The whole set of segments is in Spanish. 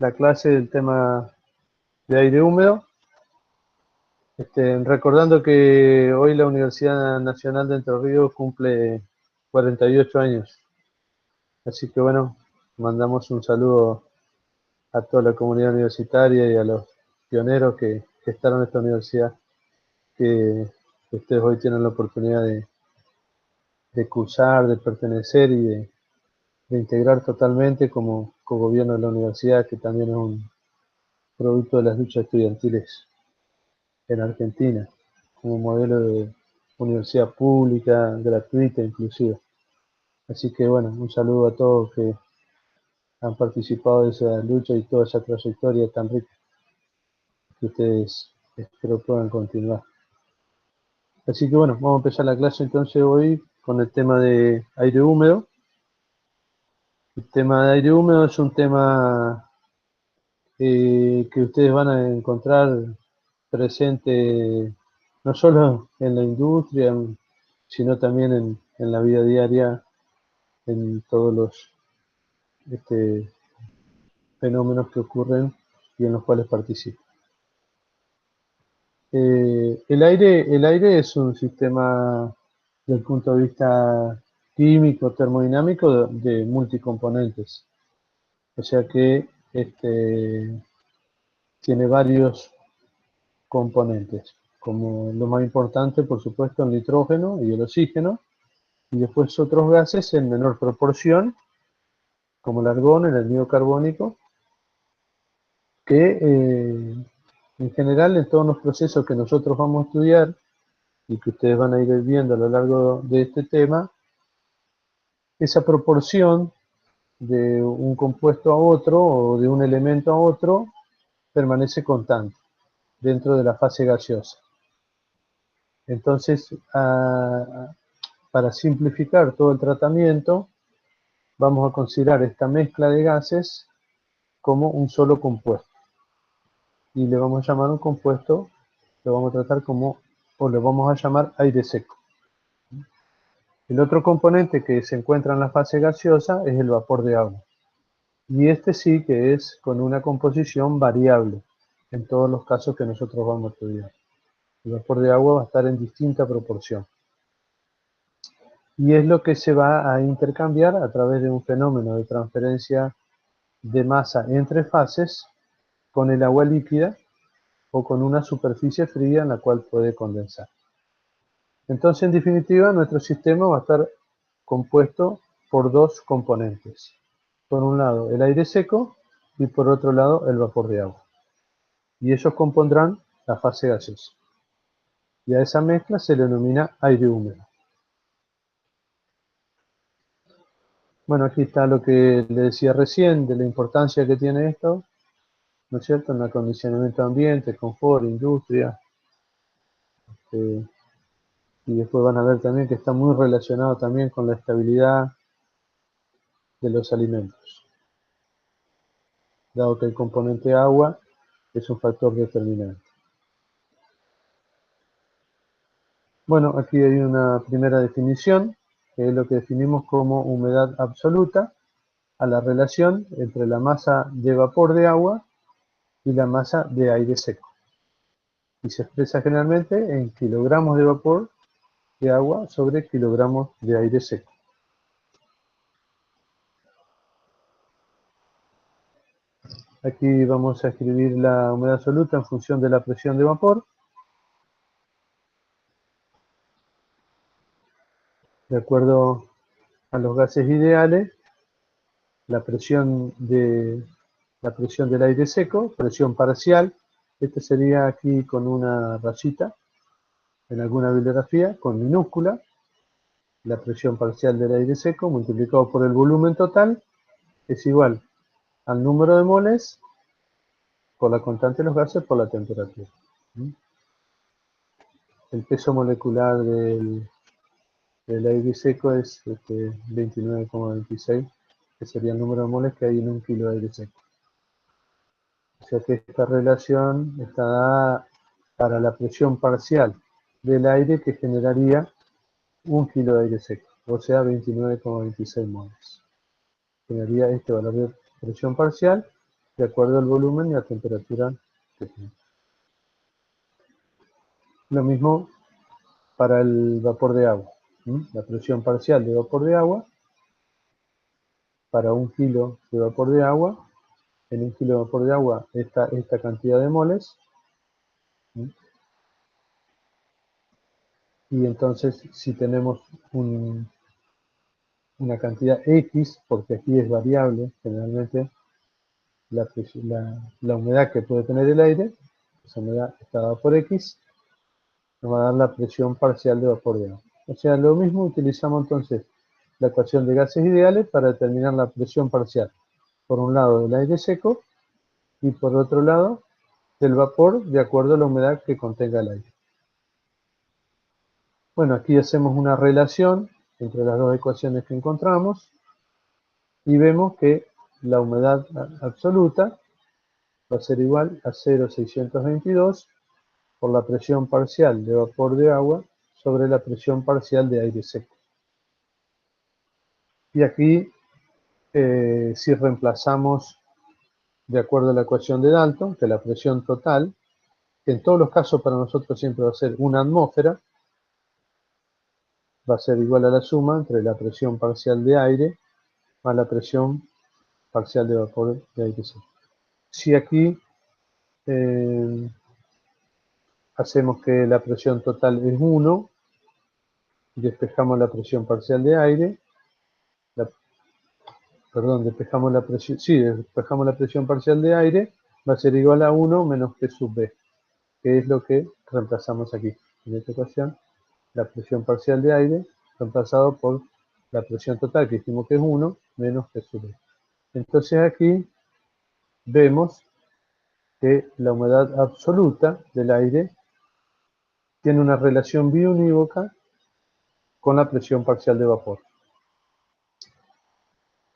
la clase del tema de aire húmedo. Recordando que hoy la Universidad Nacional de Entre Ríos cumple 48 años. Así que bueno, mandamos un saludo a toda la comunidad universitaria y a los pioneros que gestaron esta universidad, que ustedes hoy tienen la oportunidad de cursar, de pertenecer y de integrar totalmente como gobierno de la universidad, que también es un producto de las luchas estudiantiles en Argentina, como modelo de universidad pública, gratuita inclusive. Así que bueno, un saludo a todos que han participado de esa lucha y toda esa trayectoria tan rica que ustedes espero puedan continuar. Así que bueno, vamos a empezar la clase entonces hoy con el tema de aire húmedo. El tema de aire húmedo es un tema que ustedes van a encontrar presente no solo en la industria, sino también en la vida diaria, en todos los fenómenos que ocurren y en los cuales participan. El aire es un sistema, desde el punto de vista químico, termodinámico, de multicomponentes. O sea que tiene varios componentes, como lo más importante, por supuesto, el nitrógeno y el oxígeno, y después otros gases en menor proporción, como el argón, el anhídrido carbónico, que en general en todos los procesos que nosotros vamos a estudiar y que ustedes van a ir viendo a lo largo de este tema, esa proporción de un compuesto a otro o de un elemento a otro permanece constante dentro de la fase gaseosa. Entonces, para simplificar todo el tratamiento, vamos a considerar esta mezcla de gases como un solo compuesto. Y le vamos a llamar un compuesto, lo vamos a tratar como, o lo vamos a llamar aire seco. El otro componente que se encuentra en la fase gaseosa es el vapor de agua. Y este sí que es con una composición variable en todos los casos que nosotros vamos a estudiar. El vapor de agua va a estar en distinta proporción. Y es lo que se va a intercambiar a través de un fenómeno de transferencia de masa entre fases con el agua líquida o con una superficie fría en la cual puede condensar. Entonces, en definitiva, nuestro sistema va a estar compuesto por dos componentes. Por un lado, el aire seco y por otro lado, el vapor de agua. Y ellos compondrán la fase gaseosa. Y a esa mezcla se le denomina aire húmedo. Bueno, aquí está lo que le decía recién de la importancia que tiene esto, ¿no es cierto?, en el acondicionamiento de ambiente, confort, industria. Y después van a ver también que está muy relacionado también con la estabilidad de los alimentos, dado que el componente agua es un factor determinante. Bueno, aquí hay una primera definición, que es lo que definimos como humedad absoluta, a la relación entre la masa de vapor de agua y la masa de aire seco. Y se expresa generalmente en kilogramos de vapor de agua sobre kilogramos de aire seco. Aquí vamos a escribir la humedad absoluta en función de la presión de vapor. De acuerdo a los gases ideales, la presión del aire seco, presión parcial, este sería aquí con una rayita en alguna bibliografía, con minúscula, la presión parcial del aire seco multiplicado por el volumen total es igual al número de moles por la constante de los gases por la temperatura. El peso molecular del aire seco es 29,26, que sería el número de moles que hay en un kilo de aire seco. O sea que esta relación está dada para la presión parcial del aire que generaría un kilo de aire seco, o sea 29,26 moles. Generaría este valor de presión parcial de acuerdo al volumen y a temperatura que tiene. Lo mismo para el vapor de agua. La presión parcial de vapor de agua, para 1 kilo de vapor de agua, en 1 kilo de vapor de agua esta cantidad de moles, y entonces si tenemos una cantidad X, porque aquí es variable, generalmente la humedad que puede tener el aire, esa humedad está dada por X, nos va a dar la presión parcial de vapor de agua. O sea, lo mismo utilizamos entonces la ecuación de gases ideales para determinar la presión parcial, por un lado del aire seco y por otro lado del vapor de acuerdo a la humedad que contenga el aire. Bueno, aquí hacemos una relación entre las dos ecuaciones que encontramos y vemos que la humedad absoluta va a ser igual a 0,622 por la presión parcial de vapor de agua sobre la presión parcial de aire seco. Y aquí, si reemplazamos de acuerdo a la ecuación de Dalton, que la presión total, que en todos los casos para nosotros siempre va a ser una atmósfera, va a ser igual a la suma entre la presión parcial de aire más la presión parcial de vapor de aire seco. Si aquí hacemos que la presión total es 1, despejamos la presión parcial de aire, despejamos la presión parcial de aire, va a ser igual a 1 menos P sub B, que es lo que reemplazamos aquí. En esta ocasión, la presión parcial de aire reemplazado por la presión total, que dijimos que es 1, menos P sub B. Entonces aquí vemos que la humedad absoluta del aire tiene una relación biunívoca con la presión parcial de vapor.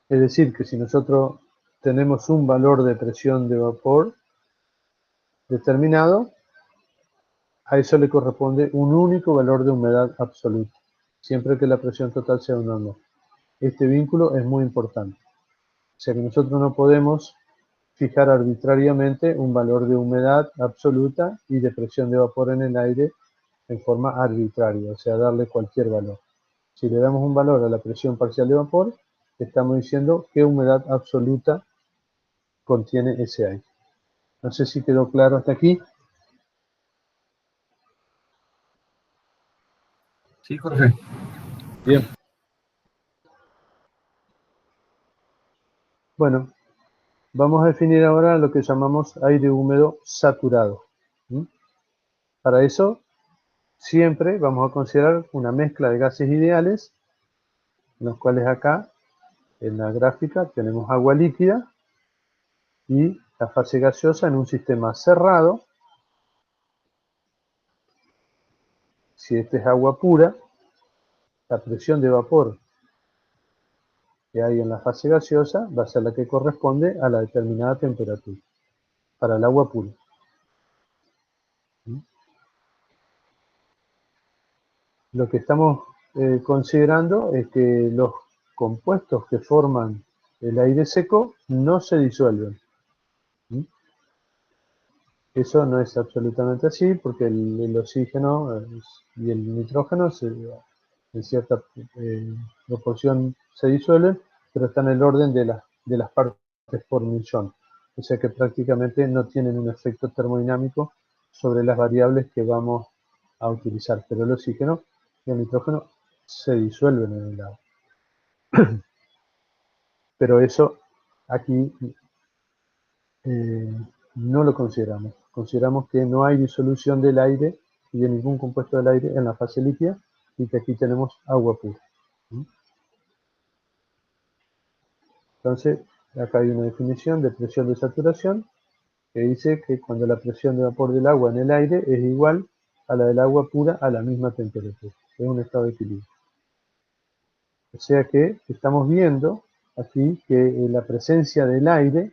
Es decir, que si nosotros tenemos un valor de presión de vapor determinado, a eso le corresponde un único valor de humedad absoluta, siempre que la presión total sea 1 no. Este vínculo es muy importante. O sea que nosotros no podemos fijar arbitrariamente un valor de humedad absoluta y de presión de vapor en el aire en forma arbitraria, o sea, darle cualquier valor. Si le damos un valor a la presión parcial de vapor, estamos diciendo qué humedad absoluta contiene ese aire. No sé si quedó claro hasta aquí. Sí, Jorge. Bien. Bueno, vamos a definir ahora lo que llamamos aire húmedo saturado. Para eso, siempre vamos a considerar una mezcla de gases ideales, en los cuales acá, en la gráfica, tenemos agua líquida y la fase gaseosa en un sistema cerrado. Si este es agua pura, la presión de vapor que hay en la fase gaseosa va a ser la que corresponde a la determinada temperatura para el agua pura. Lo que estamos considerando es que los compuestos que forman el aire seco no se disuelven. Eso no es absolutamente así porque el oxígeno y el nitrógeno en cierta proporción se disuelven, pero están en el orden de las partes por millón. O sea que prácticamente no tienen un efecto termodinámico sobre las variables que vamos a utilizar. Pero el oxígeno y el nitrógeno se disuelven en el agua. Pero eso aquí no lo consideramos. Consideramos que no hay disolución del aire y de ningún compuesto del aire en la fase líquida y que aquí tenemos agua pura. Entonces, acá hay una definición de presión de saturación que dice que cuando la presión de vapor del agua en el aire es igual a la del agua pura a la misma temperatura. Es un estado de equilibrio. O sea que estamos viendo aquí que la presencia del aire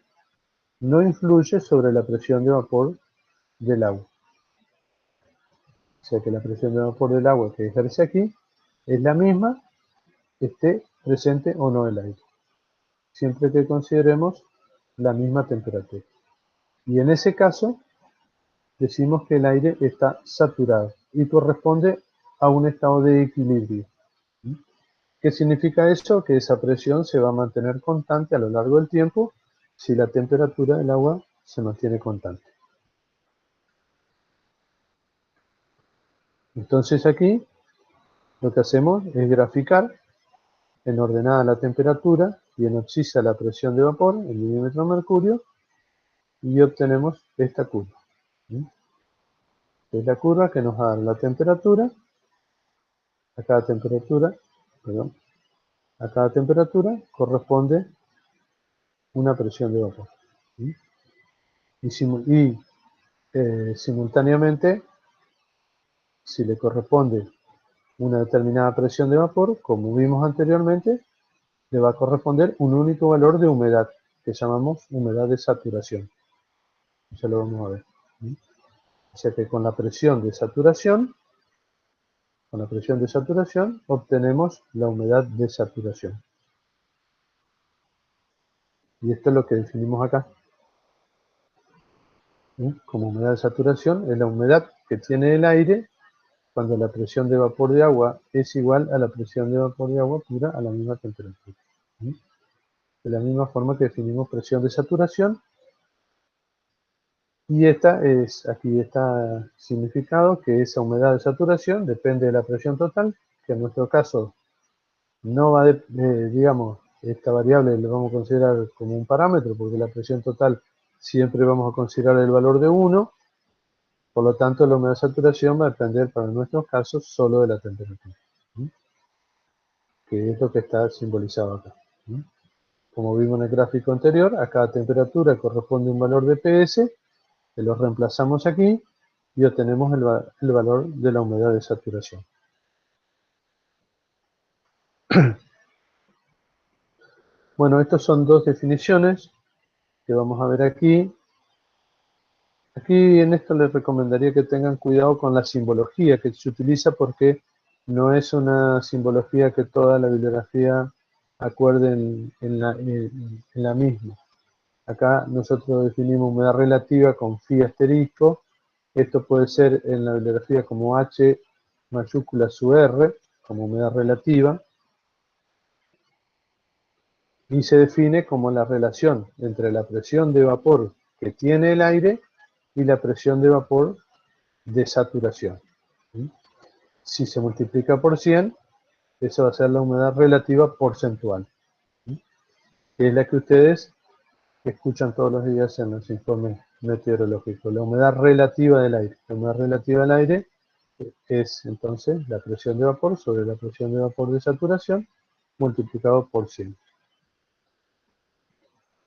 no influye sobre la presión de vapor del agua. O sea que la presión de vapor del agua que ejerce aquí es la misma, esté presente o no el aire. Siempre que consideremos la misma temperatura. Y en ese caso, decimos que el aire está saturado y corresponde a un estado de equilibrio. ¿Qué significa eso? Que esa presión se va a mantener constante a lo largo del tiempo si la temperatura del agua se mantiene constante. Entonces aquí lo que hacemos es graficar en ordenada la temperatura y en abscisa la presión de vapor en milímetro de mercurio y obtenemos esta curva. Es la curva que nos da la temperatura, a cada temperatura, perdón, a cada temperatura corresponde una presión de vapor. Y simultáneamente, si le corresponde una determinada presión de vapor, como vimos anteriormente, le va a corresponder un único valor de humedad, que llamamos humedad de saturación. Ya lo vamos a ver. O sea que con la presión de saturación obtenemos la humedad de saturación. Y esto es lo que definimos acá. Como humedad de saturación es la humedad que tiene el aire cuando la presión de vapor de agua es igual a la presión de vapor de agua pura a la misma temperatura. De la misma forma que definimos presión de saturación. Y aquí está significado que esa humedad de saturación depende de la presión total, que en nuestro caso no va digamos, esta variable la vamos a considerar como un parámetro, porque la presión total siempre vamos a considerar el valor de 1, por lo tanto la humedad de saturación va a depender para nuestros casos solo de la temperatura, que es lo que está simbolizado acá. Como vimos en el gráfico anterior, a cada temperatura corresponde un valor de PS, que lo reemplazamos aquí y obtenemos el valor de la humedad de saturación. Bueno, estas son dos definiciones que vamos a ver aquí. Aquí en esto les recomendaría que tengan cuidado con la simbología que se utiliza porque no es una simbología que toda la bibliografía acuerde en la misma. Acá nosotros definimos humedad relativa con phi asterisco. Esto puede ser en la bibliografía como H mayúscula su R, como humedad relativa. Y se define como la relación entre la presión de vapor que tiene el aire y la presión de vapor de saturación. Si se multiplica por 100, eso va a ser la humedad relativa porcentual, que es la que ustedes escuchan todos los días en los informes meteorológicos. La humedad relativa del aire. La humedad relativa del aire es entonces la presión de vapor sobre la presión de vapor de saturación multiplicado por 100.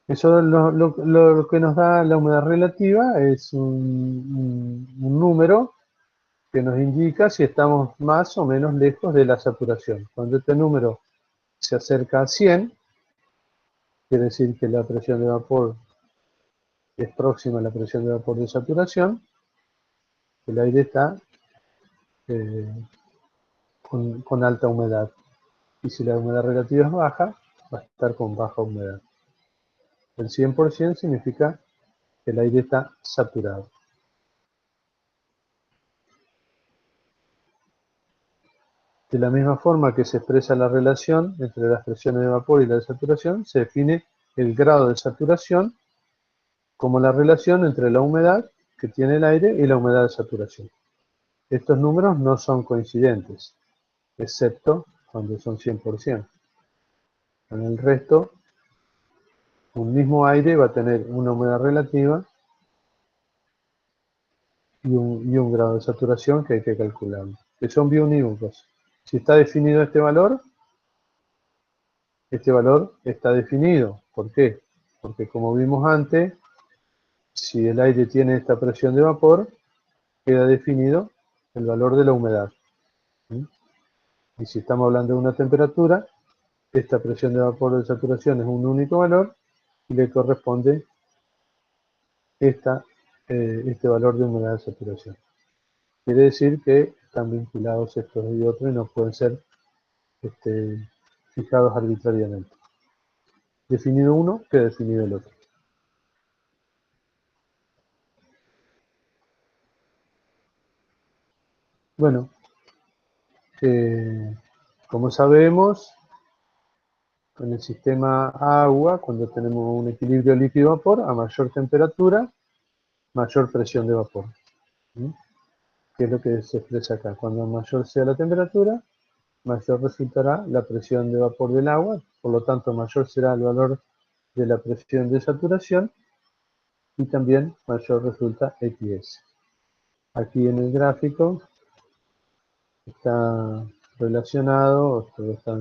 Eso lo que nos da la humedad relativa es un número que nos indica si estamos más o menos lejos de la saturación. Cuando este número se acerca a 100, quiere decir que la presión de vapor es próxima a la presión de vapor de saturación, el aire está con alta humedad. Y si la humedad relativa es baja, va a estar con baja humedad. El 100% significa que el aire está saturado. De la misma forma que se expresa la relación entre las presiones de vapor y la de saturación, se define el grado de saturación como la relación entre la humedad que tiene el aire y la humedad de saturación. Estos números no son coincidentes, excepto cuando son 100%. En el resto, un mismo aire va a tener una humedad relativa y un grado de saturación que hay que calcular, que son biunívocos. Si está definido este valor está definido. ¿Por qué? Porque como vimos antes, si el aire tiene esta presión de vapor, queda definido el valor de la humedad. Y si estamos hablando de una temperatura, esta presión de vapor de saturación es un único valor y le corresponde este valor de humedad de saturación. Quiere decir que están vinculados estos y otros y no pueden ser fijados arbitrariamente. Definido uno, queda definido el otro. Bueno, como sabemos, en el sistema agua, cuando tenemos un equilibrio líquido-vapor, a mayor temperatura, mayor presión de vapor. ¿Sí? Que es lo que se expresa acá. Cuando mayor sea la temperatura, mayor resultará la presión de vapor del agua, por lo tanto mayor será el valor de la presión de saturación y también mayor resulta XS. Aquí en el gráfico está relacionado, está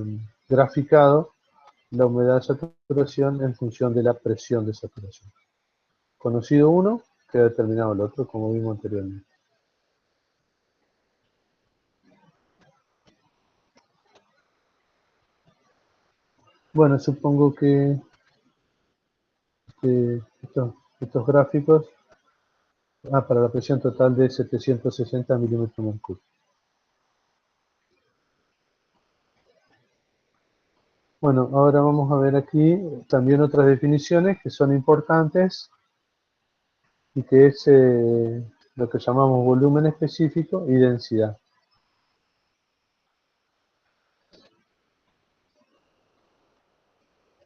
graficado la humedad de saturación en función de la presión de saturación. Conocido uno, queda determinado el otro, como vimos anteriormente. Bueno, supongo que estos gráficos, para la presión total de 760 milímetros mercurio. Bueno, ahora vamos a ver aquí también otras definiciones que son importantes y que es lo que llamamos volumen específico y densidad.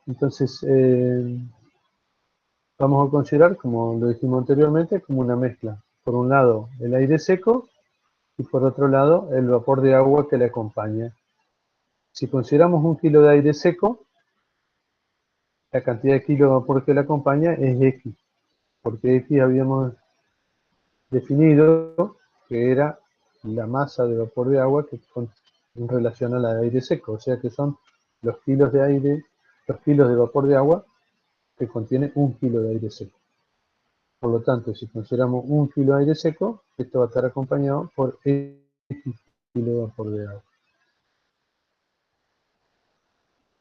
Entonces, vamos a considerar, como lo dijimos anteriormente, como una mezcla. Por un lado, el aire seco y por otro lado, el vapor de agua que le acompaña. Si consideramos 1 kilo de aire seco, la cantidad de kilos de vapor que le acompaña es X, porque X habíamos definido que era la masa de vapor de agua que en relación a la de aire seco, o sea que son los kilos de aire, los kilos de vapor de agua que contiene 1 kilo de aire seco. Por lo tanto, si consideramos 1 kilo de aire seco, esto va a estar acompañado por X kilo de vapor de agua.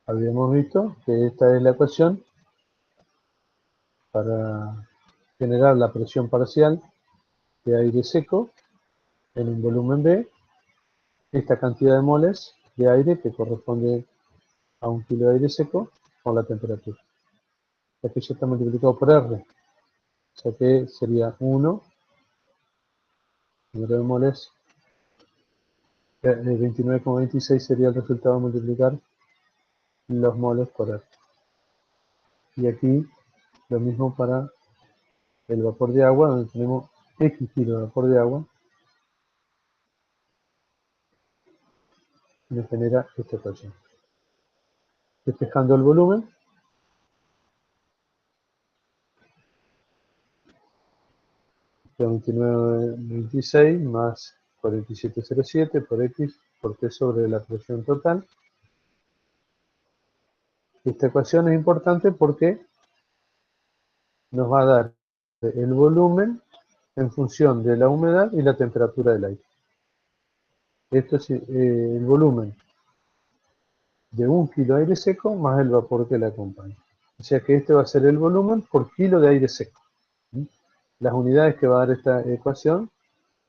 Habíamos visto que esta es la ecuación para generar la presión parcial de aire seco en un volumen B, esta cantidad de moles de aire que corresponde a 1 kilo de aire seco con la temperatura. Aquí ya está multiplicado por R, o sea que sería 1, número de moles, 29,26 sería el resultado de multiplicar los moles por R. Y aquí lo mismo para el vapor de agua, donde tenemos X kilo de vapor de agua, y nos genera esta ecuación. Despejando el volumen, de 29,26 más 47,07 por X por T sobre la presión total. Esta ecuación es importante porque nos va a dar el volumen en función de la humedad y la temperatura del aire. Esto es el volumen de 1 kilo de aire seco más el vapor que le acompaña. O sea que este va a ser el volumen por kilo de aire seco. Las unidades que va a dar esta ecuación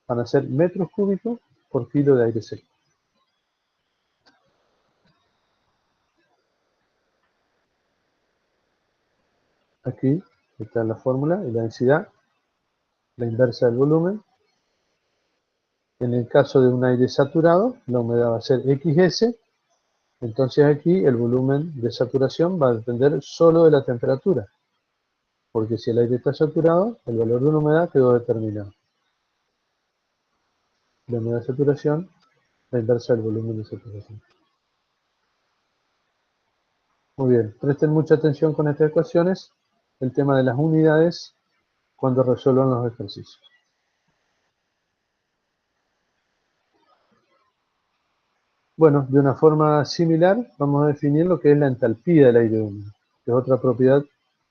van a ser metros cúbicos por kilo de aire seco. Aquí está la fórmula y la densidad, la inversa del volumen. En el caso de un aire saturado, la humedad va a ser XS. Entonces aquí el volumen de saturación va a depender solo de la temperatura, porque si el aire está saturado, el valor de la humedad quedó determinado. La humedad de saturación, la inversa del volumen de saturación. Muy bien, presten mucha atención con estas ecuaciones, el tema de las unidades cuando resuelvan los ejercicios. Bueno, de una forma similar vamos a definir lo que es la entalpía del aire húmedo, que es otra propiedad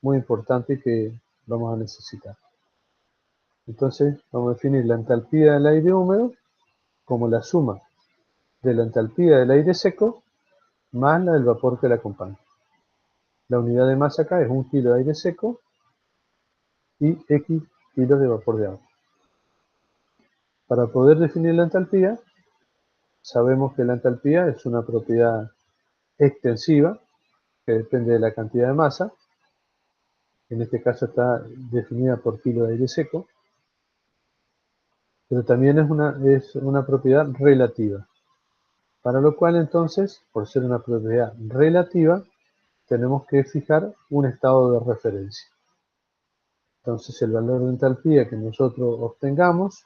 muy importante que vamos a necesitar. Entonces vamos a definir la entalpía del aire húmedo como la suma de la entalpía del aire seco más la del vapor que la acompaña. La unidad de masa acá es 1 kilo de aire seco y X kilos de vapor de agua. Para poder definir la entalpía, sabemos que la entalpía es una propiedad extensiva que depende de la cantidad de masa. En este caso está definida por kilo de aire seco. pero también es una propiedad relativa. Para lo cual entonces, por ser una propiedad relativa, tenemos que fijar un estado de referencia. Entonces el valor de entalpía que nosotros obtengamos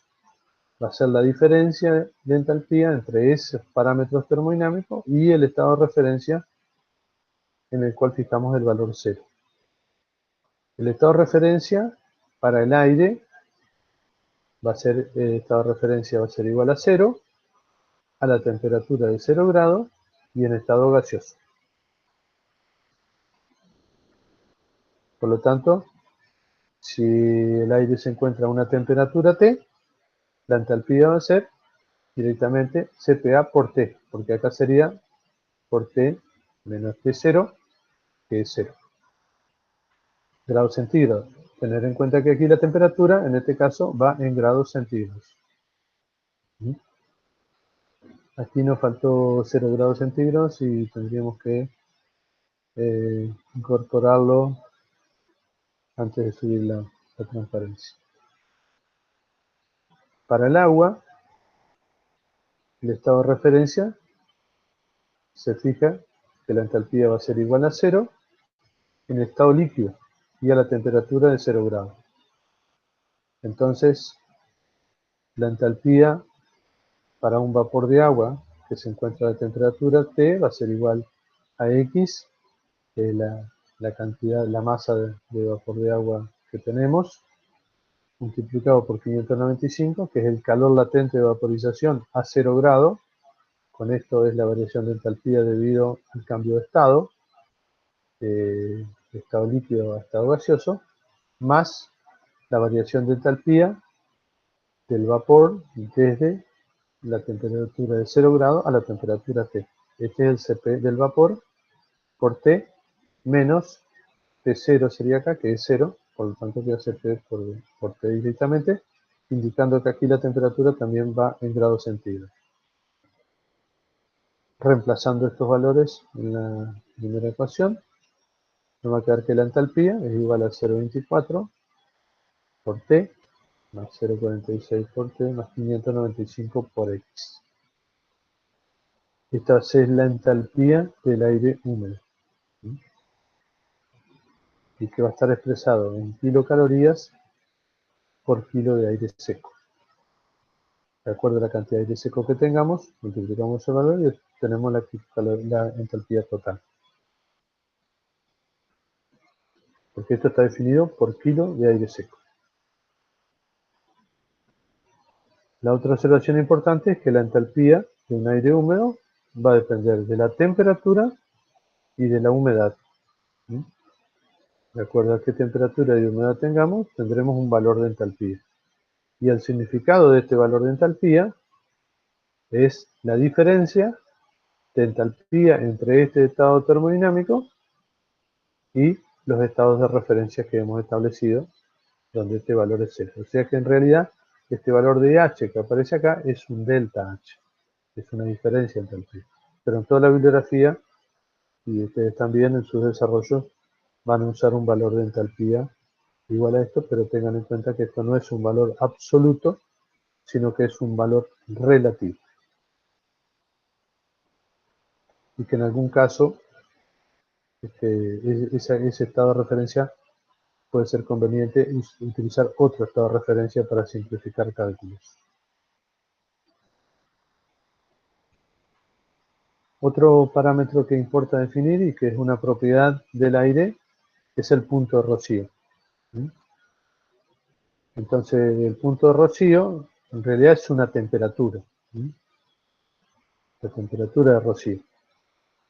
va a ser la diferencia de entalpía entre esos parámetros termodinámicos y el estado de referencia en el cual fijamos el valor 0. El estado de referencia para el aire va a ser, el estado de referencia va a ser igual a 0, a la temperatura de 0 grados y en estado gaseoso. Por lo tanto, si el aire se encuentra a una temperatura T, la entalpía va a ser directamente CPA por T, porque acá sería por T menos T0, que es 0. Grados centígrados. Tener en cuenta que aquí la temperatura, en este caso, va en grados centígrados. Aquí nos faltó 0 grados centígrados y tendríamos que incorporarlo antes de subir la transparencia. Para el agua, el estado de referencia se fija que la entalpía va a ser igual a 0 en estado líquido y a la temperatura de 0 grados. Entonces, la entalpía para un vapor de agua que se encuentra a temperatura T va a ser igual a X, que es la cantidad, la masa de vapor de agua que tenemos, multiplicado por 595, que es el calor latente de vaporización a 0 grado. Con esto es la variación de entalpía debido al cambio de estado líquido a estado gaseoso, más la variación de entalpía del vapor desde la temperatura de 0 grado a la temperatura T. Este es el CP del vapor por T menos T0 sería acá, que es 0, por lo tanto queda CP por T directamente, indicando que aquí la temperatura también va en grados centígrados. Reemplazando estos valores en la primera ecuación, nos va a quedar que la entalpía es igual a 0,24 por T, más 0,46 por T, más 595 por X. Esta es la entalpía del aire húmedo, y que va a estar expresado en kilocalorías por kilo de aire seco. De acuerdo a la cantidad de aire seco que tengamos, multiplicamos el valor y obtenemos la entalpía total. Porque esto está definido por kilo de aire seco. La otra observación importante es que la entalpía de un aire húmedo va a depender de la temperatura y de la humedad. De acuerdo a qué temperatura y humedad tengamos, tendremos un valor de entalpía. Y el significado de este valor de entalpía es la diferencia de entalpía entre este estado termodinámico y los estados de referencia que hemos establecido, donde este valor es 0. O sea que en realidad este valor de H que aparece acá es un delta H, es una diferencia de entalpía. Pero en toda la bibliografía, y ustedes también en sus desarrollos, van a usar un valor de entalpía igual a esto, pero tengan en cuenta que esto no es un valor absoluto, sino que es un valor relativo. Y que en algún caso ese estado de referencia puede ser conveniente utilizar otro estado de referencia para simplificar cálculos. Otro parámetro que importa definir y que es una propiedad del aire es el punto de rocío. Entonces, el punto de rocío en realidad es una temperatura. La temperatura de rocío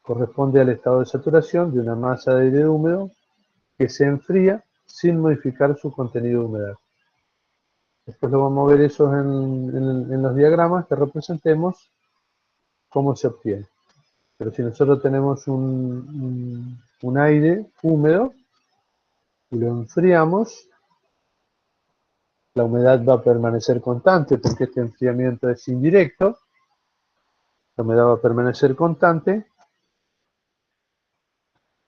corresponde al estado de saturación de una masa de aire húmedo que se enfría sin modificar su contenido de humedad. Después lo vamos a ver eso en los diagramas que representemos cómo se obtiene. Pero si nosotros tenemos un aire húmedo y lo enfriamos, la humedad va a permanecer constante porque este enfriamiento es indirecto. La humedad va a permanecer constante,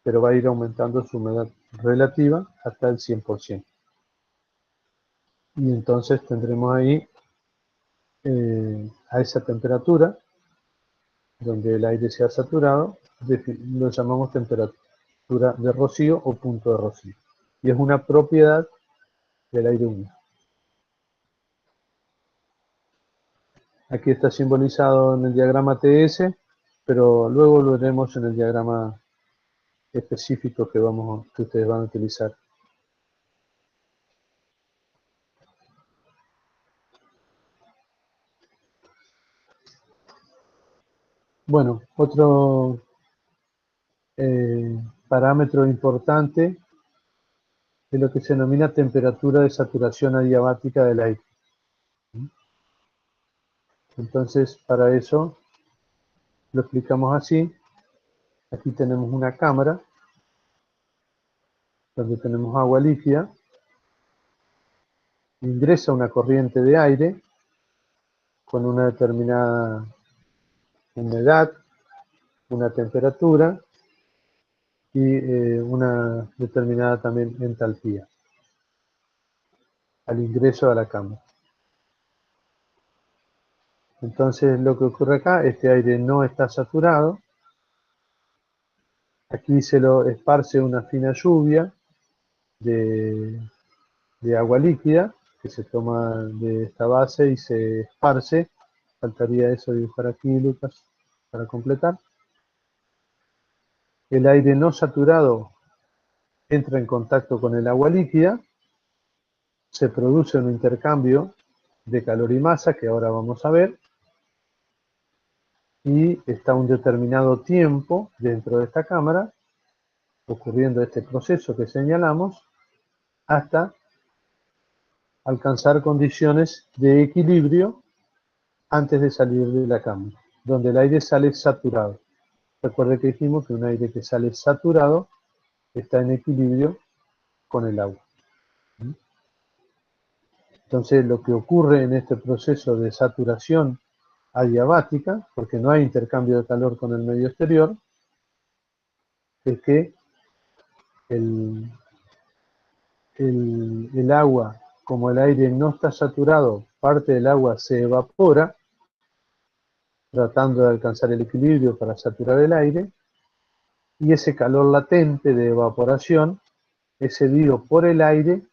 pero va a ir aumentando su humedad relativa hasta el 100%. Y entonces tendremos ahí a esa temperatura, donde el aire sea saturado, lo llamamos temperatura de rocío o punto de rocío. Y es una propiedad del aire húmedo. Aquí está simbolizado en el diagrama TS, pero luego lo veremos en el diagrama específico que ustedes van a utilizar. Bueno, otro parámetro importante es lo que se denomina temperatura de saturación adiabática del aire. Entonces, para eso lo explicamos así. Aquí tenemos una cámara donde tenemos agua líquida, ingresa una corriente de aire con una determinada humedad, una temperatura y una determinada también entalpía al ingreso a la cámara. Entonces lo que ocurre acá, este aire no está saturado, aquí se lo esparce una fina lluvia de agua líquida que se toma de esta base y se esparce. Faltaría eso dibujar aquí, Lucas, para completar. El aire no saturado entra en contacto con el agua líquida, se produce un intercambio de calor y masa, que ahora vamos a ver, y está un determinado tiempo dentro de esta cámara, ocurriendo este proceso que señalamos, hasta alcanzar condiciones de equilibrio antes de salir de la cámara, donde el aire sale saturado. Recuerde que dijimos que un aire que sale saturado está en equilibrio con el agua. Entonces, lo que ocurre en este proceso de saturación adiabática, porque no hay intercambio de calor con el medio exterior, es que el agua, como el aire no está saturado, parte del agua se evapora, tratando de alcanzar el equilibrio para saturar el aire, y ese calor latente de evaporación es cedido por el aire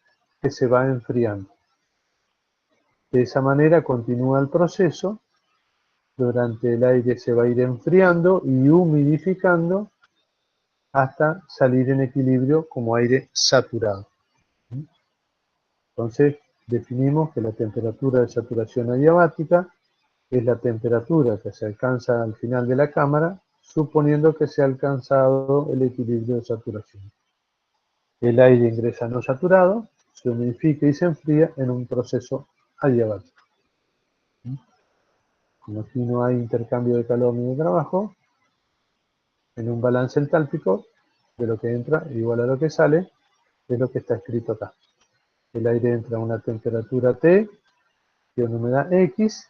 que se va enfriando. De esa manera continúa el proceso, durante el aire se va a ir enfriando y humidificando hasta salir en equilibrio como aire saturado. Entonces definimos que la temperatura de saturación adiabática es la temperatura que se alcanza al final de la cámara, suponiendo que se ha alcanzado el equilibrio de saturación. El aire ingresa no saturado, se humidifica y se enfría en un proceso adiabático. Como aquí no hay intercambio de calor ni de trabajo, en un balance entálpico de lo que entra igual a lo que sale, es lo que está escrito acá. El aire entra a una temperatura T y una humedad X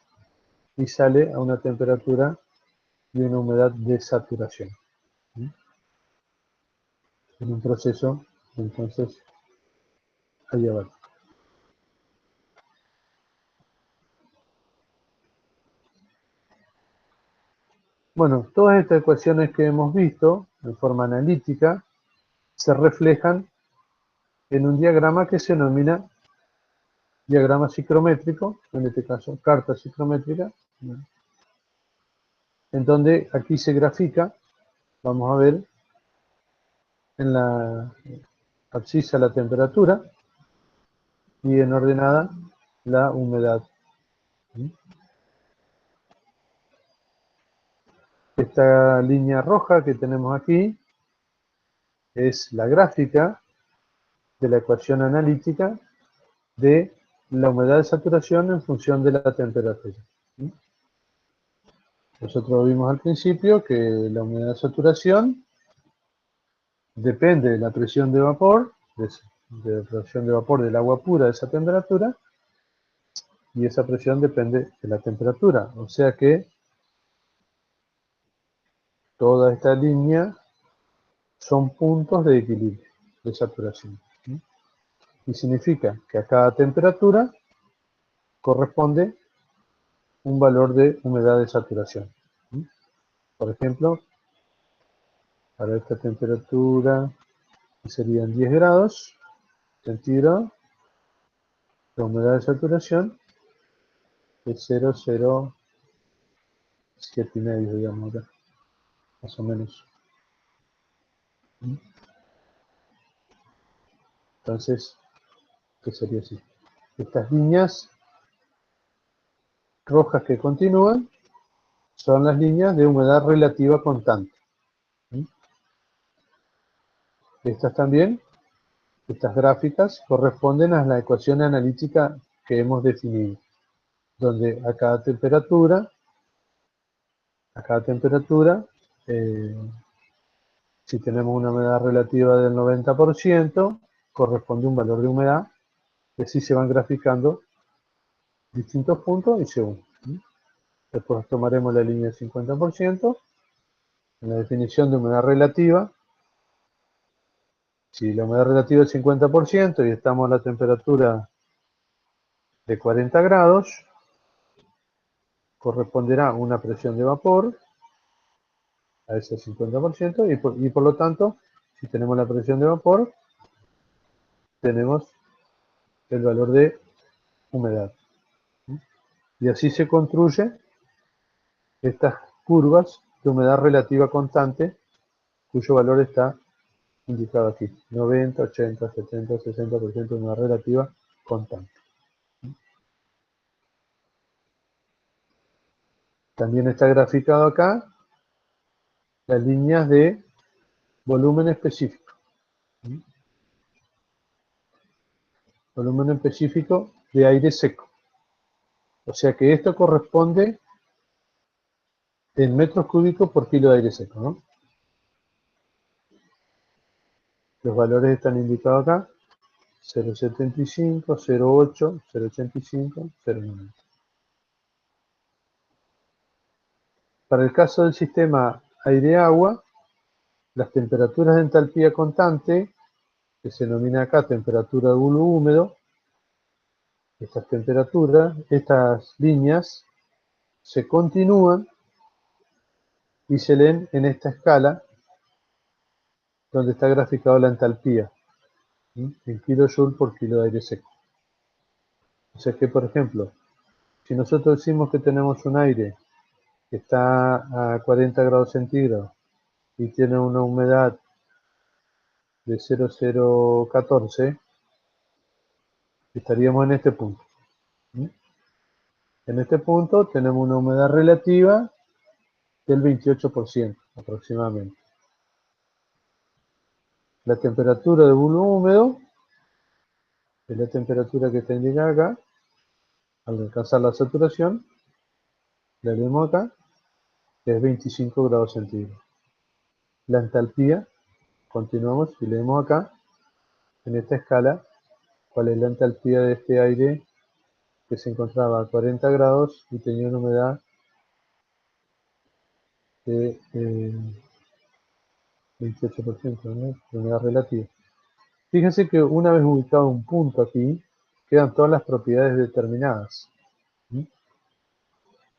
y sale a una temperatura y una humedad de saturación. En un proceso, entonces, adiabático. Bueno, todas estas ecuaciones que hemos visto en forma analítica se reflejan en un diagrama que se denomina diagrama ciclométrico, en este caso carta ciclométrica, en donde aquí se grafica, vamos a ver, en la abscisa la temperatura y en ordenada la humedad. Esta línea roja que tenemos aquí es la gráfica de la ecuación analítica de la humedad de saturación en función de la temperatura. Nosotros vimos al principio que la humedad de saturación depende de la presión de vapor, de la presión de vapor del agua pura de esa temperatura, y esa presión depende de la temperatura. O sea que toda esta línea son puntos de equilibrio, de saturación. Y significa que a cada temperatura corresponde un valor de humedad de saturación. Por ejemplo, para esta temperatura serían 10 grados centígrados, la humedad de saturación es 0,07,5, digamos, acá, más o menos. Entonces, ¿qué sería así? Estas líneas rojas que continúan son las líneas de humedad relativa constante. Estas también, estas gráficas, corresponden a la ecuación analítica que hemos definido, donde a cada temperatura, si tenemos una humedad relativa del 90%, corresponde un valor de humedad, que así se van graficando distintos puntos y según. Después tomaremos la línea del 50%, en la definición de humedad relativa. Si la humedad relativa es 50% y estamos a la temperatura de 40 grados, corresponderá una presión de vapor a ese 50% y por lo tanto, si tenemos la presión de vapor, tenemos el valor de humedad. Y así se construye estas curvas de humedad relativa constante, cuyo valor está indicado aquí, 90, 80, 70, 60% de humedad relativa constante. También está graficado acá las líneas de volumen específico. Volumen específico de aire seco. O sea que esto corresponde en metros cúbicos por kilo de aire seco, ¿no? Los valores están indicados acá: 0,75, 0,8, 0,85, 0,90. Para el caso del sistema aire-agua, las temperaturas de entalpía constante, que se denomina acá temperatura de bulbo húmedo, estas temperaturas, estas líneas, se continúan y se leen en esta escala donde está graficado la entalpía, en kilojoule por kilo de aire seco. O sea que, por ejemplo, si nosotros decimos que tenemos un aire que está a 40 grados centígrados y tiene una humedad de 0,014, estaríamos en este punto. En este punto tenemos una humedad relativa del 28% aproximadamente. La temperatura de bulbo húmedo es la temperatura que está indicada acá. Al alcanzar la saturación, la leemos acá, que es 25 grados centígrados. La entalpía, continuamos y leemos acá, en esta escala, cuál es la entalpía de este aire que se encontraba a 40 grados y tenía una humedad de 28%, ¿no? De humedad relativa. Fíjense que una vez ubicado un punto aquí, quedan todas las propiedades determinadas.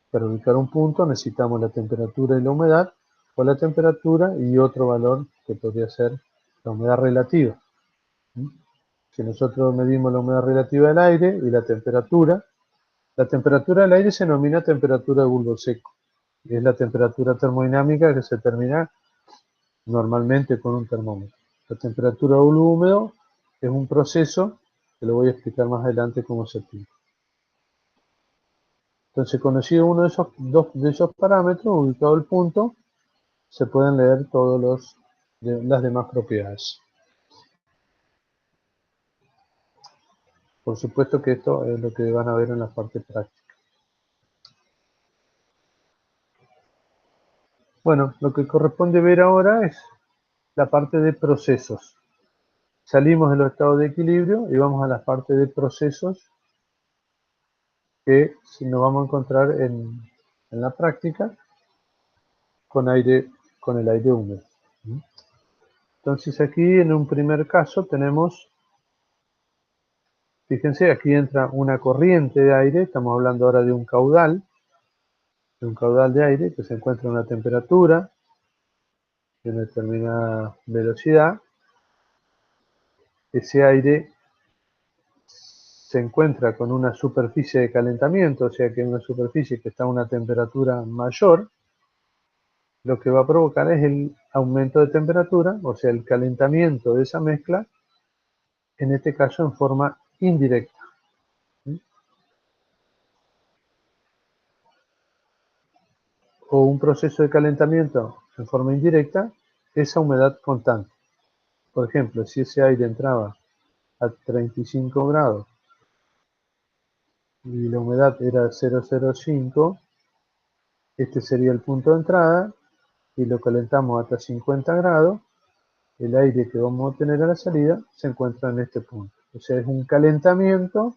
Para ubicar un punto necesitamos la temperatura y la humedad, o la temperatura y otro valor que podría ser la humedad relativa. Si nosotros medimos la humedad relativa del aire y la temperatura del aire se denomina temperatura de bulbo seco. Y es la temperatura termodinámica que se determina normalmente con un termómetro. La temperatura de bulbo húmedo es un proceso que lo voy a explicar más adelante cómo se aplica. Entonces, conocido uno de esos dos de esos parámetros, ubicado el punto, se pueden leer todas las demás propiedades. Por supuesto que esto es lo que van a ver en la parte práctica. Bueno, lo que corresponde ver ahora es la parte de procesos. Salimos de los estados de equilibrio y vamos a la parte de procesos que nos vamos a encontrar en la práctica con el aire húmedo. Entonces aquí en un primer caso tenemos, fíjense, aquí entra una corriente de aire, estamos hablando ahora de un caudal, un caudal de aire que se encuentra a una temperatura y una determinada velocidad. Ese aire se encuentra con una superficie de calentamiento, o sea que una superficie que está a una temperatura mayor, lo que va a provocar es el aumento de temperatura, o sea, el calentamiento de esa mezcla, en este caso en forma indirecta. O un proceso de calentamiento en forma indirecta es a humedad constante. Por ejemplo, si ese aire entraba a 35 grados y la humedad era 0,05, este sería el punto de entrada y lo calentamos hasta 50 grados, el aire que vamos a tener a la salida se encuentra en este punto. O sea, es un calentamiento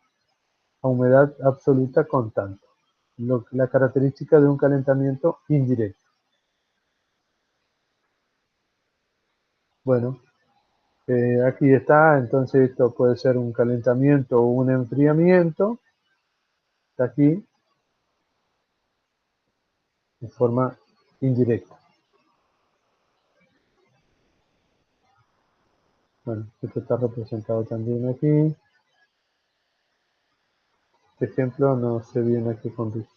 a humedad absoluta constante. La característica de un calentamiento indirecto. Bueno, aquí está, entonces esto puede ser un calentamiento o un enfriamiento. Está aquí de forma indirecta. Bueno, esto está representado también aquí. Este ejemplo no sé bien a qué conduce.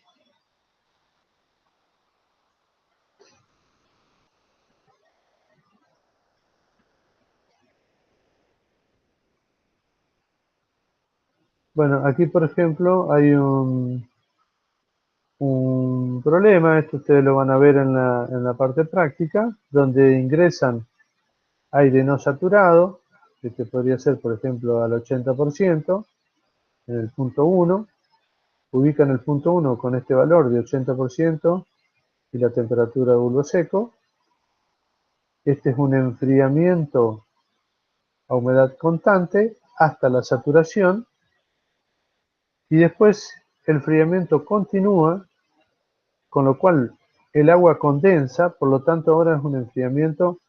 Bueno, aquí por ejemplo hay un problema, esto ustedes lo van a ver en la parte práctica, donde ingresan aire no saturado, que podría ser por ejemplo al 80%, en el punto 1, ubican el punto 1 con este valor de 80% y la temperatura de bulbo seco. Este es un enfriamiento a humedad constante hasta la saturación y después el enfriamiento continúa, con lo cual el agua condensa, por lo tanto ahora es un enfriamiento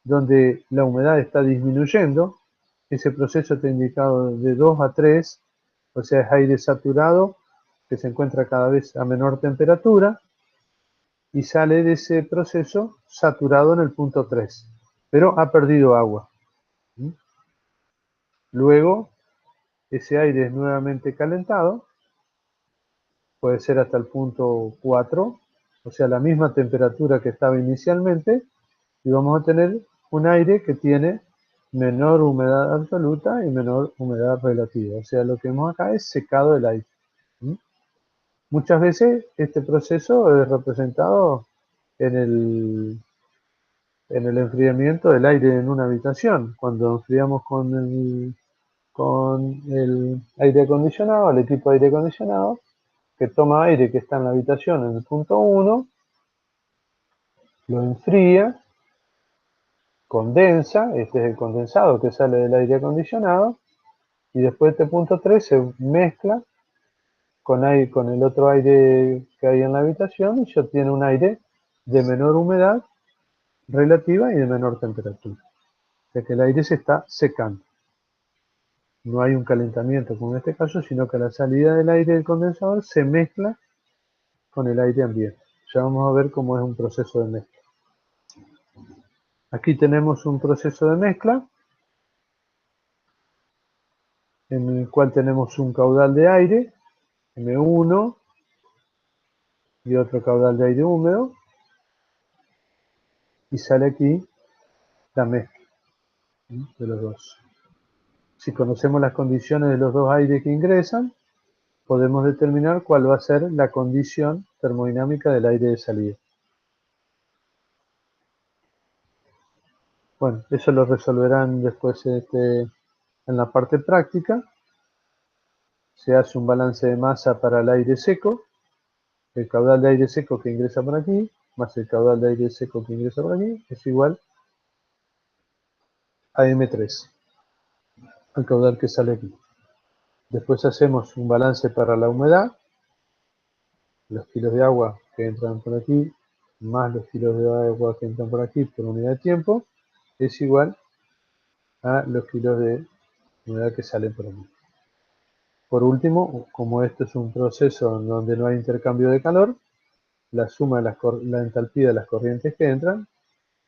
donde la humedad está disminuyendo. Ese proceso está indicado de 2 a 3, o sea, es aire saturado que se encuentra cada vez a menor temperatura y sale de ese proceso saturado en el punto 3, pero ha perdido agua. Luego, ese aire es nuevamente calentado, puede ser hasta el punto 4, o sea, la misma temperatura que estaba inicialmente, y vamos a tener un aire que tiene menor humedad absoluta y menor humedad relativa. O sea, lo que vemos acá es secado del aire. Muchas veces este proceso es representado en el enfriamiento del aire en una habitación. Cuando enfriamos con el aire acondicionado, el equipo de aire acondicionado, que toma aire que está en la habitación en el punto 1, lo enfría, condensa, este es el condensado que sale del aire acondicionado, y después este punto 3 se mezcla con el otro aire que hay en la habitación y se obtiene un aire de menor humedad relativa y de menor temperatura. O sea que el aire se está secando. No hay un calentamiento como en este caso, sino que la salida del aire del condensador se mezcla con el aire ambiente. Ya vamos a ver cómo es un proceso de mezcla. Aquí tenemos un proceso de mezcla en el cual tenemos un caudal de aire, M1, y otro caudal de aire húmedo, y sale aquí la mezcla de los dos. Si conocemos las condiciones de los dos aires que ingresan, podemos determinar cuál va a ser la condición termodinámica del aire de salida. Bueno, eso lo resolverán después en la parte práctica. Se hace un balance de masa para el aire seco, el caudal de aire seco que ingresa por aquí, más el caudal de aire seco que ingresa por aquí, es igual a M3, al caudal que sale aquí. Después hacemos un balance para la humedad, los kilos de agua que entran por aquí, más los kilos de agua que entran por aquí por unidad de tiempo, es igual a los kilos de humedad que salen por aquí. Por último, como esto es un proceso en donde no hay intercambio de calor, la suma de la entalpía de las corrientes que entran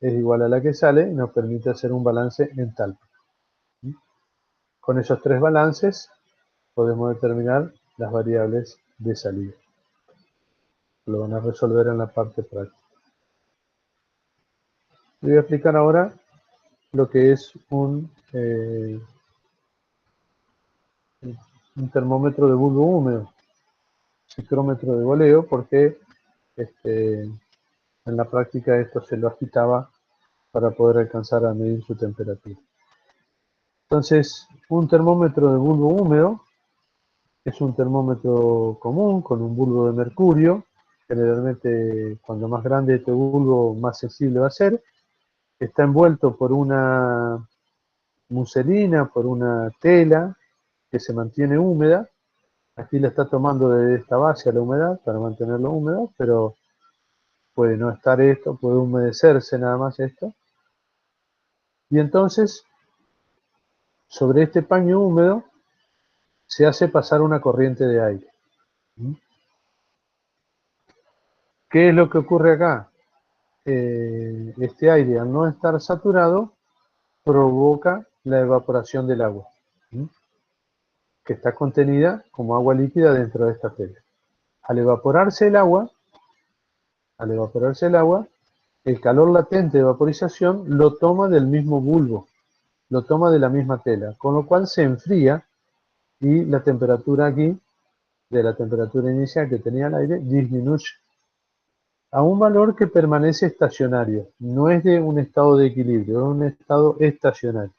es igual a la que sale y nos permite hacer un balance entálpico. Con esos tres balances podemos determinar las variables de salida. Lo van a resolver en la parte práctica. Voy a explicar ahora lo que es un termómetro de bulbo húmedo, psicrómetro de goleo, porque en la práctica esto se lo agitaba para poder alcanzar a medir su temperatura. Entonces, un termómetro de bulbo húmedo es un termómetro común con un bulbo de mercurio. Generalmente, cuando más grande este bulbo, más sensible va a ser. Está envuelto por una muselina, por una tela que se mantiene húmeda. Aquí la está tomando de esta base a la humedad para mantenerlo húmedo, pero puede no estar esto, puede humedecerse nada más esto. Y entonces, sobre este paño húmedo se hace pasar una corriente de aire. ¿Qué es lo que ocurre acá? Este aire, al no estar saturado, provoca la evaporación del agua, que está contenida como agua líquida dentro de esta tela. Al evaporarse el agua, el calor latente de vaporización lo toma del mismo bulbo, lo toma de la misma tela, con lo cual se enfría y la temperatura aquí, de la temperatura inicial que tenía el aire, disminuye a un valor que permanece estacionario. No es de un estado de equilibrio, es un estado estacionario,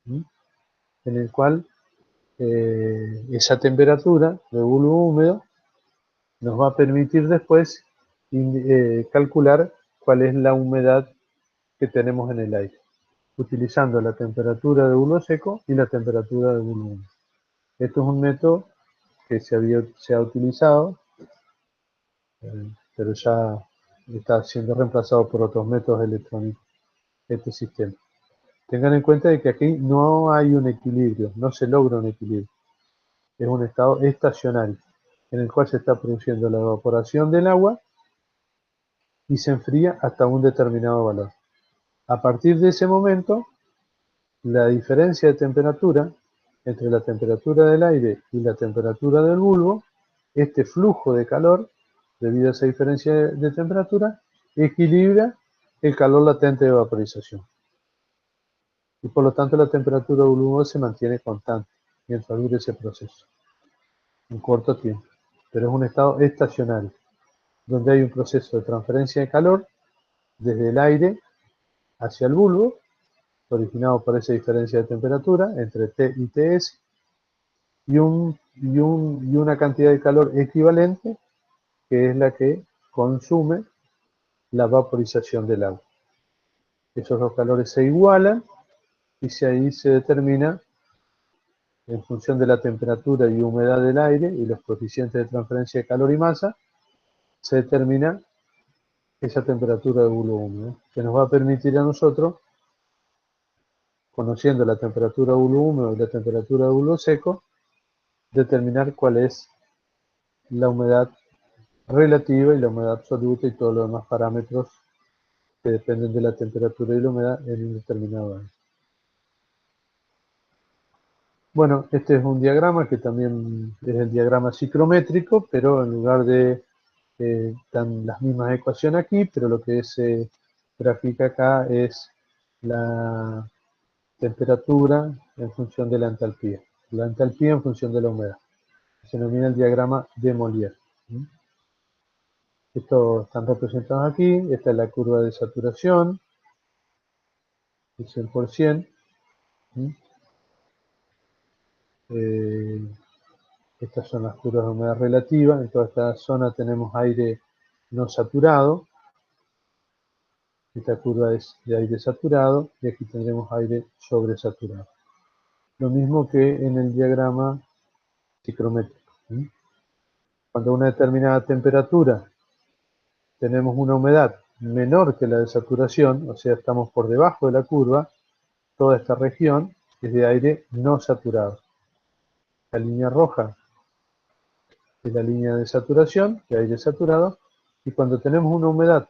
en el cual esa temperatura de bulbo húmedo nos va a permitir después calcular cuál es la humedad que tenemos en el aire, utilizando la temperatura de bulbo seco y la temperatura de bulbo húmedo. Esto es un método que se ha utilizado, pero ya está siendo reemplazado por otros métodos electrónicos, este sistema. Tengan en cuenta de que aquí no hay un equilibrio, no se logra un equilibrio. Es un estado estacionario, en el cual se está produciendo la evaporación del agua y se enfría hasta un determinado valor. A partir de ese momento, la diferencia de temperatura entre la temperatura del aire y la temperatura del bulbo, este flujo de calor, debido a esa diferencia de temperatura, equilibra el calor latente de vaporización. Y por lo tanto la temperatura del bulbo se mantiene constante mientras dure ese proceso, un corto tiempo. Pero es un estado estacionario, donde hay un proceso de transferencia de calor desde el aire hacia el bulbo, originado por esa diferencia de temperatura entre T y Ts, y una cantidad de calor equivalente, que es la que consume la vaporización del agua. Esos dos calores se igualan y ahí se determina, en función de la temperatura y humedad del aire y los coeficientes de transferencia de calor y masa, se determina esa temperatura de bulbo húmedo, que nos va a permitir a nosotros, conociendo la temperatura de bulbo húmedo y la temperatura de bulbo seco, determinar cuál es la humedad relativa y la humedad absoluta y todos los demás parámetros que dependen de la temperatura y la humedad en un determinado año. Bueno, este es un diagrama que también es el diagrama psicrométrico, pero en lugar de están las mismas ecuaciones aquí, pero lo que se grafica acá es la temperatura en función de la entalpía en función de la humedad. Se denomina el diagrama de Molière. Estos están representados aquí. Esta es la curva de saturación, el 100%. Estas son las curvas de humedad relativa. En toda esta zona tenemos aire no saturado. Esta curva es de aire saturado y aquí tendremos aire sobresaturado. Lo mismo que en el diagrama psicrométrico. Cuando a una determinada temperatura tenemos una humedad menor que la de saturación, o sea, estamos por debajo de la curva, toda esta región es de aire no saturado. La línea roja es la línea de saturación, de aire saturado, Y cuando tenemos una humedad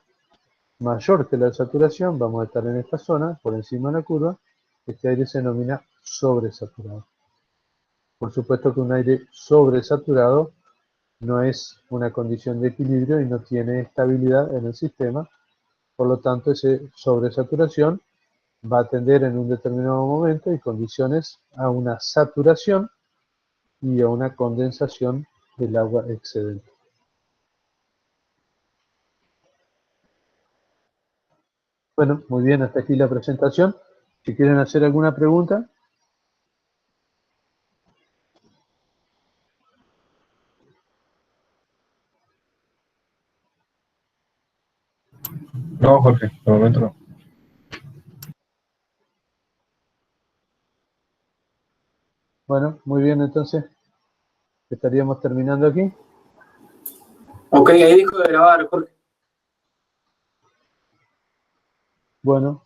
mayor que la saturación, vamos a estar en esta zona, por encima de la curva. Este aire se denomina sobresaturado. Por supuesto que un aire sobresaturado no es una condición de equilibrio y no tiene estabilidad en el sistema. Por lo tanto, esa sobresaturación va a tender en un determinado momento y condiciones a una saturación y a una condensación del agua excedente. Bueno, muy bien, hasta aquí la presentación. Si quieren hacer alguna pregunta. No, Jorge, de momento no. Bueno, muy bien, entonces estaríamos terminando aquí. Ok, ahí dijo de grabar, Jorge. Bueno,